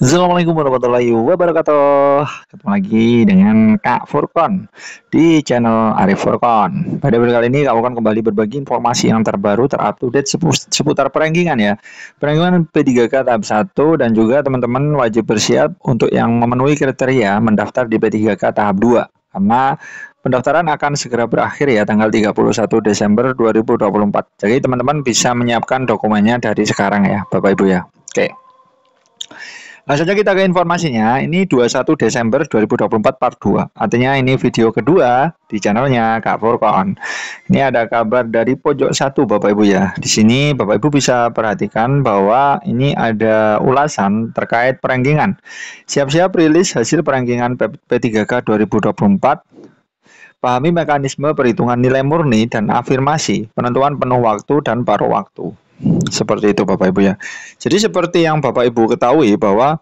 Assalamualaikum warahmatullahi wabarakatuh. Ketemu lagi dengan Kak Furkon di channel Arif Furkon. Pada video kali ini aku akan kembali berbagi informasi yang terbaru terupdate seputar perankingan ya. Perankingan P3K tahap 1 dan juga teman-teman wajib bersiap untuk yang memenuhi kriteria mendaftar di P3K tahap 2. Karena pendaftaran akan segera berakhir ya tanggal 31 Desember 2024. Jadi teman-teman bisa menyiapkan dokumennya dari sekarang ya Bapak Ibu ya. Oke. Langsung saja kita ke informasinya. Ini 21 Desember 2024 part 2. Artinya ini video kedua di channelnya Kak Furkon. Ini ada kabar dari pojok 1 Bapak Ibu ya. Di sini Bapak Ibu bisa perhatikan bahwa ini ada ulasan terkait perankingan. Siap-siap rilis hasil perankingan P3K 2024. Pahami mekanisme perhitungan nilai murni dan afirmasi, penentuan penuh waktu dan paruh waktu. Seperti itu Bapak Ibu ya. Jadi seperti yang Bapak Ibu ketahui bahwa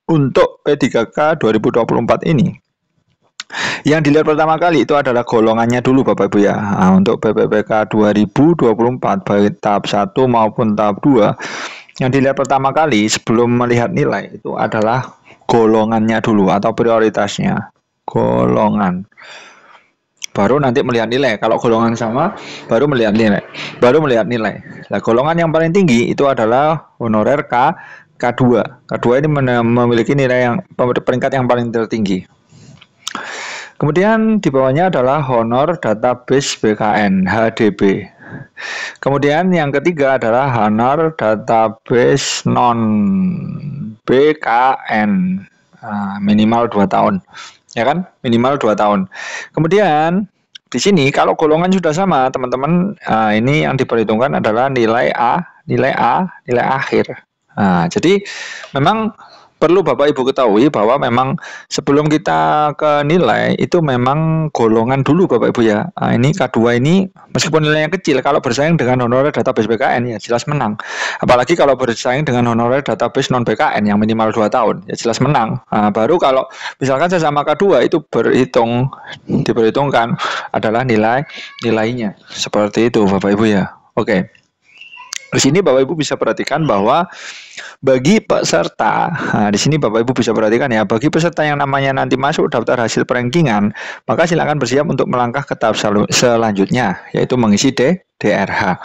untuk P3K 2024 ini yang dilihat pertama kali itu adalah golongannya dulu Bapak Ibu ya. Nah, untuk PPPK 2024 baik tahap 1 maupun tahap 2 yang dilihat pertama kali sebelum melihat nilai itu adalah golongannya dulu atau prioritasnya. Golongan. Baru nanti melihat nilai. Kalau golongan sama, baru melihat nilai. Nah, golongan yang paling tinggi itu adalah honorer K2. K2 ini memiliki nilai yang peringkat yang paling tertinggi. Kemudian di bawahnya adalah honor database BKN HDB. Kemudian yang ketiga adalah honor database non BKN. Minimal 2 tahun. Ya kan? Minimal 2 tahun. Kemudian di sini kalau golongan sudah sama, teman-teman, ini yang diperhitungkan adalah nilai akhir. Nah, jadi memang perlu Bapak Ibu ketahui bahwa memang sebelum kita ke nilai itu memang golongan dulu Bapak Ibu ya. Nah, ini K2 ini meskipun nilainya kecil, kalau bersaing dengan honorer database BKN ya jelas menang. Apalagi kalau bersaing dengan honorer database non BKN yang minimal 2 tahun ya jelas menang. Nah, baru kalau misalkan sesama K2 itu diperhitungkan adalah nilainya. Seperti itu Bapak Ibu ya. Oke. Di sini Bapak Ibu bisa perhatikan bahwa bagi peserta, nah di sini Bapak Ibu bisa perhatikan ya, bagi peserta yang namanya nanti masuk daftar hasil perankingan, maka silakan bersiap untuk melangkah ke tahap selanjutnya, yaitu mengisi DRH.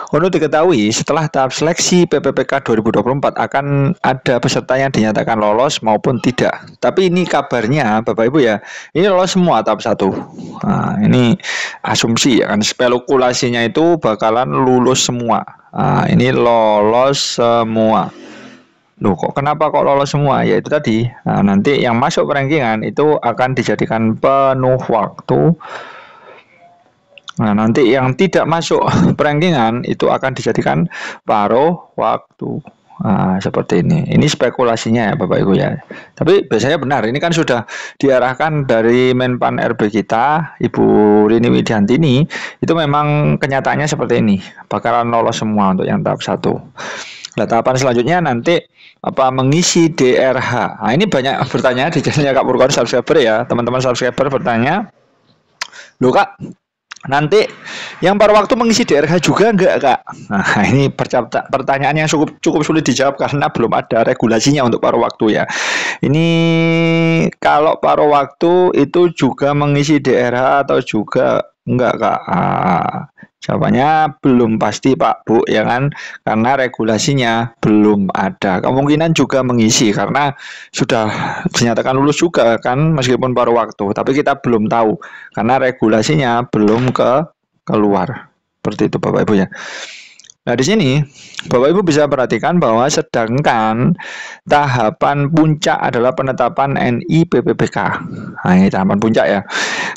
Untuk diketahui, setelah tahap seleksi PPPK 2024 akan ada peserta yang dinyatakan lolos maupun tidak. Tapi ini kabarnya Bapak Ibu ya, ini lolos semua tahap 1. Nah, ini asumsi ya kan, spekulasinya itu bakalan lulus semua. Nah, ini lolos semua. Loh, kenapa kok lolos semua? Ya itu tadi. Nah, nanti yang masuk perankingan itu akan dijadikan penuh waktu. Nah, nanti yang tidak masuk perankingan itu akan dijadikan paruh waktu. Nah, seperti ini. Ini spekulasinya ya Bapak Ibu ya. Tapi biasanya benar. Ini kan sudah diarahkan dari Menpan RB kita, Ibu Rini Widiantini. Itu memang kenyataannya seperti ini. Bakalan lolos semua untuk yang tahap 1. Nah, tahapan selanjutnya nanti mengisi DRH. Nah, ini banyak bertanya di channelnya Kak Furkon subscriber ya. Teman-teman subscriber bertanya, "Loh Kak, nanti yang paruh waktu mengisi DRH juga enggak Kak?" Nah, ini pertanyaan yang cukup sulit dijawab karena belum ada regulasinya untuk paruh waktu ya. Ini kalau paruh waktu itu juga mengisi DRH atau juga enggak Kak? Jawabannya belum pasti Pak Bu ya kan, karena regulasinya belum ada. Kemungkinan juga mengisi karena sudah dinyatakan lulus juga kan meskipun paruh waktu, tapi kita belum tahu karena regulasinya belum keluar. Seperti itu Bapak Ibu ya. Nah, di sini Bapak Ibu bisa perhatikan bahwa sedangkan tahapan puncak adalah penetapan NI PPPK. Nah, ini tahapan puncak ya.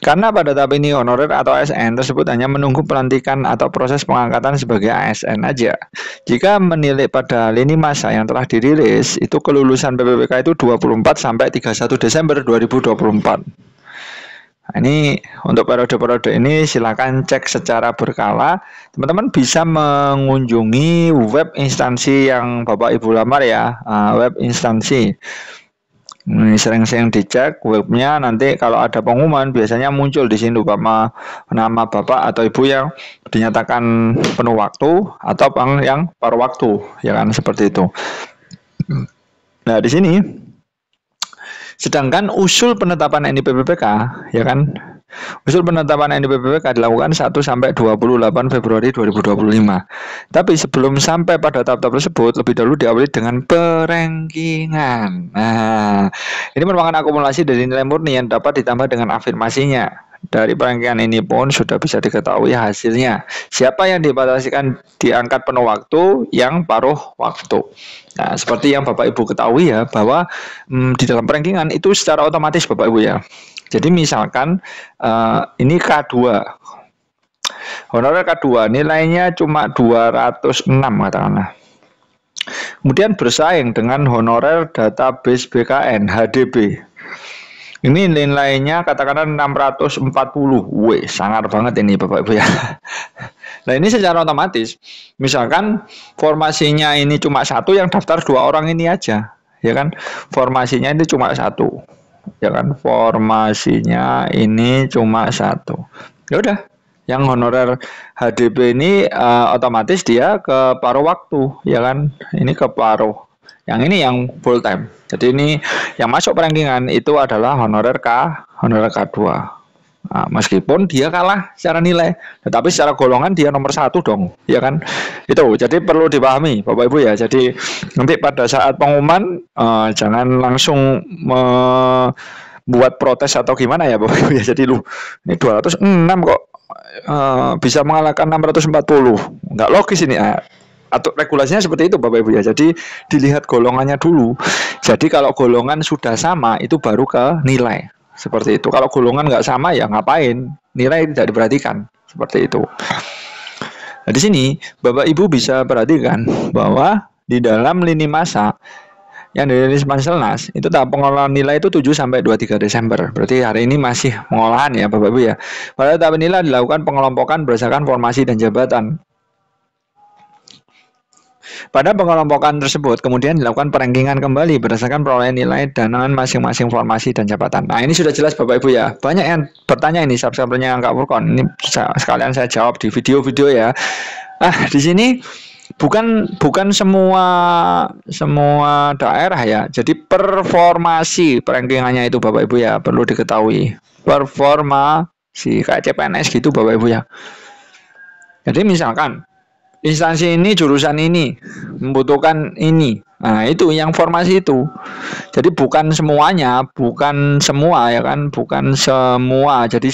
Karena pada tahap ini honorer atau ASN tersebut hanya menunggu pelantikan atau proses pengangkatan sebagai ASN aja. Jika menilik pada lini masa yang telah dirilis, itu kelulusan PPPK itu 24 sampai 31 Desember 2024. Nah, ini untuk periode-periode ini silakan cek secara berkala. Teman-teman bisa mengunjungi web instansi yang Bapak Ibu lamar ya, web instansi. Ini sering-sering dicek webnya, nanti kalau ada pengumuman biasanya muncul di sini nama Bapak atau Ibu yang dinyatakan penuh waktu atau yang paruh waktu, ya kan seperti itu. Nah, di sini sedangkan usul penetapan NIPPPK, ya kan? Usul penetapan NIPPPK dilakukan 1 sampai 28 Februari 2025. Tapi sebelum sampai pada tahap-tahap tersebut, lebih dahulu diawali dengan perengkingan. Nah, ini merupakan akumulasi dari nilai murni yang dapat ditambah dengan afirmasinya. Dari perengkingan ini pun sudah bisa diketahui hasilnya. Siapa yang dibatasikan diangkat penuh waktu, yang paruh waktu. Nah, seperti yang Bapak Ibu ketahui ya, bahwa di dalam perengkingan itu secara otomatis Bapak Ibu ya. Jadi misalkan ini K2. Honorer K2 nilainya cuma 206 katakanlah. Kemudian bersaing dengan honorer database BKN HDB. Ini nilainya katakanlah 640. Wih, sangar banget ini Bapak Ibu ya. Nah, ini secara otomatis misalkan formasinya ini cuma satu, yang daftar 2 orang ini aja, ya kan? Formasinya ini cuma satu. Ya kan, formasinya ini cuma satu. Ya udah, yang honorer HDB ini otomatis dia ke paruh waktu, ya kan? Ini ke paruh. Yang ini yang full time. Jadi ini yang masuk perengkingan itu adalah honorer K2. Nah, meskipun dia kalah secara nilai, tetapi secara golongan dia nomor 1 dong, ya kan? Itu jadi perlu dipahami Bapak Ibu ya. Jadi nanti pada saat pengumuman jangan langsung membuat protes atau gimana ya Bapak Ibu ya. Jadi ini 206 kok bisa mengalahkan 640, nggak logis ini. Atau regulasinya seperti itu Bapak Ibu ya. Jadi dilihat golongannya dulu. Jadi kalau golongan sudah sama itu baru ke nilai. Seperti itu. Kalau golongan nggak sama ya ngapain? Nilai tidak diperhatikan. Seperti itu. Nah, di sini Bapak Ibu bisa perhatikan bahwa di dalam lini masa yang dirilis Panselnas itu tahap pengolahan nilai itu 7 sampai 23 Desember. Berarti hari ini masih pengolahan ya Bapak Ibu ya. Pada tahap inilah dilakukan pengelompokan berdasarkan formasi dan jabatan. Pada pengelompokan tersebut kemudian dilakukan perengkingan kembali berdasarkan perolehan nilai dengan masing-masing formasi dan jabatan. Nah, ini sudah jelas Bapak Ibu ya. Banyak yang bertanya ini subscribernya Kak Furkon. Ini sekalian saya jawab di video-video ya. Di sini bukan semua daerah ya. Jadi performasi perengkingannya itu Bapak Ibu ya perlu diketahui. Performasi kayak CPNS gitu Bapak Ibu ya. Jadi misalkan instansi ini jurusan ini membutuhkan ini. Nah, itu yang formasi itu. Jadi bukan semuanya, bukan semua ya kan, bukan semua. Jadi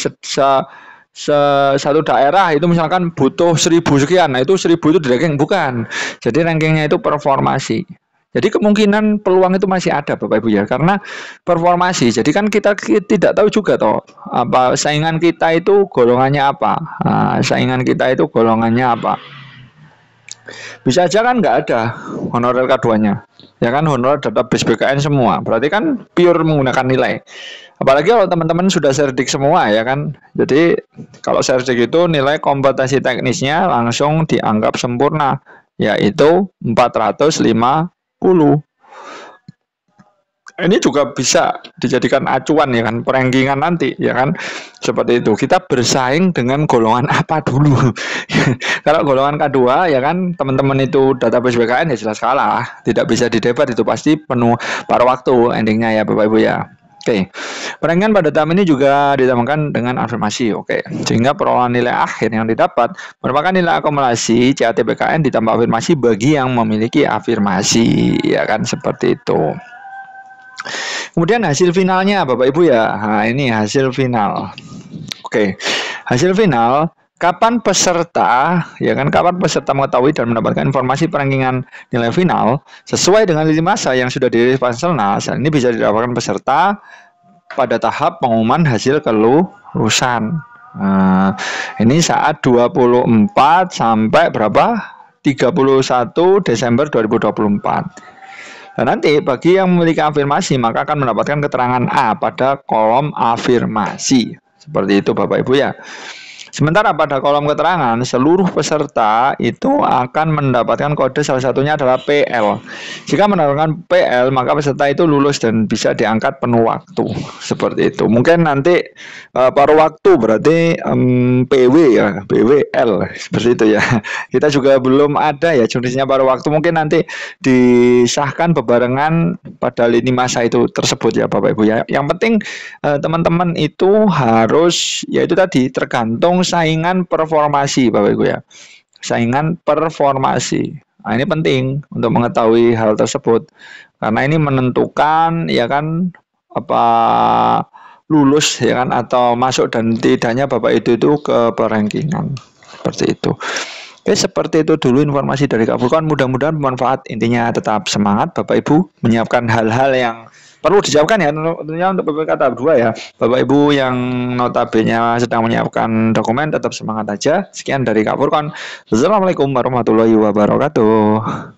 satu daerah itu misalkan butuh 1000 sekian. Nah, itu 1000 itu di ranking bukan. Jadi rankingnya itu performasi. Jadi kemungkinan peluang itu masih ada Bapak Ibu ya, karena performasi. Jadi kan kita tidak tahu juga toh apa saingan kita itu golongannya apa. Nah, saingan kita itu golongannya apa. Bisa aja kan nggak ada honorer K2-nya. Ya kan honorer database BKN semua. Berarti kan pure menggunakan nilai. Apalagi kalau teman-teman sudah serdik semua ya kan. Jadi kalau serdik itu nilai kompetensi teknisnya langsung dianggap sempurna, yaitu 450. Ini juga bisa dijadikan acuan ya kan, perengkingan nanti ya kan. Seperti itu. Kita bersaing dengan golongan apa dulu. Kalau golongan K2 ya kan, teman-teman itu database BKN ya jelas kalah. Tidak bisa didebat, itu pasti penuh paruh waktu endingnya ya Bapak Ibu ya. Oke. Perengkingan pada tahap ini juga ditambahkan dengan afirmasi. Oke. Sehingga perolehan nilai akhir yang didapat merupakan nilai akumulasi CAT BKN ditambah afirmasi bagi yang memiliki afirmasi ya kan, seperti itu. Kemudian hasil finalnya Bapak Ibu ya. Nah, ini hasil final. Oke. Hasil final, kapan peserta ya kan, kapan peserta mengetahui dan mendapatkan informasi perengkingan nilai final sesuai dengan lini masa yang sudah dirilis Panselnas. Ini bisa didapatkan peserta pada tahap pengumuman hasil kelulusan. Nah, ini saat 24 sampai berapa? 31 Desember 2024. Dan nanti bagi yang memiliki afirmasi maka akan mendapatkan keterangan A pada kolom afirmasi. Seperti itu Bapak Ibu ya. Sementara pada kolom keterangan seluruh peserta itu akan mendapatkan kode, salah satunya adalah PL. Jika mendapatkan PL maka peserta itu lulus dan bisa diangkat penuh waktu. Seperti itu. Mungkin nanti paruh waktu berarti PW ya, PWL seperti itu ya. Kita juga belum ada ya jenisnya paruh waktu. Mungkin nanti disahkan bebarengan pada lini masa itu tersebut ya Bapak Ibu ya. Yang penting teman-teman itu harus yaitu tadi tergantung saingan performasi Bapak Ibu ya. Saingan performasi. Nah, ini penting untuk mengetahui hal tersebut karena ini menentukan ya kan apa lulus ya kan atau masuk dan tidaknya Bapak itu ke perankingan seperti itu. Oke, seperti itu dulu informasi dari Kak Furqan. Mudah-mudahan bermanfaat. Intinya tetap semangat Bapak Ibu menyiapkan hal-hal yang perlu disiapkan ya tentunya untuk PPK tahap 2 ya. Bapak Ibu yang notabene sedang menyiapkan dokumen tetap semangat aja. Sekian dari Kak Furqan. Assalamualaikum warahmatullahi wabarakatuh.